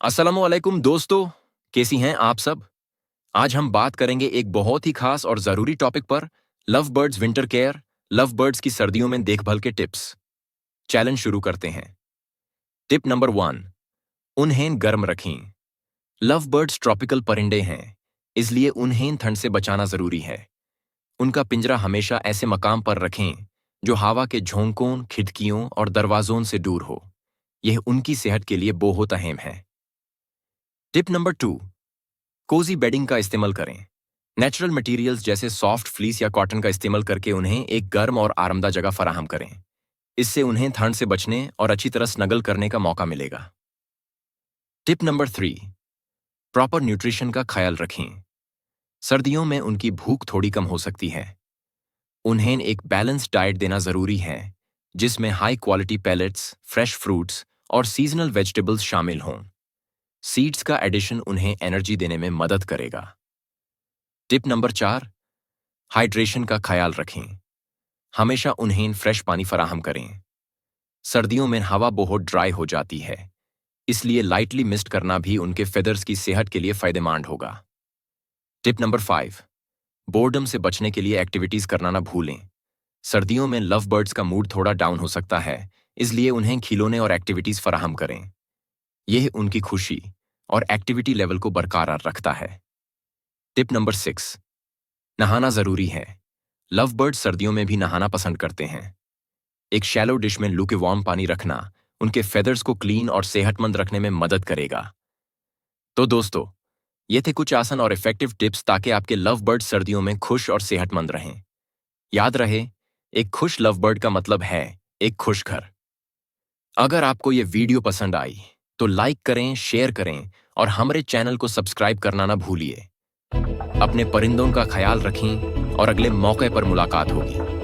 अस्सलामुअलैकुम दोस्तों, कैसी हैं आप सब। आज हम बात करेंगे एक बहुत ही खास और ज़रूरी टॉपिक पर, love birds winter care, love birds की सर्दियों में देखभाल के टिप्स। चैलेंज शुरू करते हैं। टिप नंबर 1, उन्हें गर्म रखें। लव बर्ड्स ट्रॉपिकल परिंदे हैं, इसलिए उन्हें ठंड से बचाना ज़रूरी है। उनका पिंजरा हमेशा ऐसे मकाम पर रखें जो हवा के झोंकों, खिड़कियों और दरवाजों से दूर हो। यह उनकी सेहत के लिए बहुत अहम है। टिप नंबर 2, कोजी बेडिंग का इस्तेमाल करें। नेचुरल मटेरियल्स जैसे सॉफ्ट फ्लीस या कॉटन का इस्तेमाल करके उन्हें एक गर्म और आरामदायक जगह फराहम करें। इससे उन्हें ठंड से बचने और अच्छी तरह स्नगल करने का मौका मिलेगा। टिप नंबर 3, प्रॉपर न्यूट्रिशन का ख्याल रखें। सर्दियों में उनकी भूख थोड़ी कम हो सकती है। उन्हें एक बैलेंस्ड डाइट देना जरूरी है, जिसमें high quality pellets, fresh fruits और सीजनल वेजिटेबल्स शामिल हों। सीड्स का एडिशन उन्हें एनर्जी देने में मदद करेगा। टिप नंबर 4, हाइड्रेशन का ख्याल रखें। हमेशा उन्हें फ्रेश पानी फराहम करें। सर्दियों में हवा बहुत ड्राई हो जाती है, इसलिए लाइटली मिस्ट करना भी उनके फेदर्स की सेहत के लिए फायदेमंद होगा। टिप नंबर 5, बोर्डम से बचने के लिए एक्टिविटीज करना ना भूलें। सर्दियों में लव बर्ड्स का मूड थोड़ा डाउन हो सकता है, इसलिए उन्हें खिलौने और एक्टिविटीज फराहम करें। यह उनकी खुशी और एक्टिविटी लेवल को बरकरार रखता है। टिप नंबर 6, नहाना जरूरी है। लव बर्ड्स सर्दियों में भी नहाना पसंद करते हैं। एक शैलो डिश में लुकेवार्म पानी रखना उनके फेदर्स को क्लीन और सेहतमंद रखने में मदद करेगा। तो दोस्तों, ये थे कुछ आसान और इफेक्टिव टिप्स ताकि आपके लव बर्ड सर्दियों में खुश और सेहतमंद रहें। याद रहे, एक खुश लव बर्ड का मतलब है एक खुश घर। अगर आपको ये वीडियो पसंद आई तो लाइक करें, शेयर करें और हमारे चैनल को सब्सक्राइब करना ना भूलिए। अपने परिंदों का ख्याल रखें और अगले मौके पर मुलाकात होगी।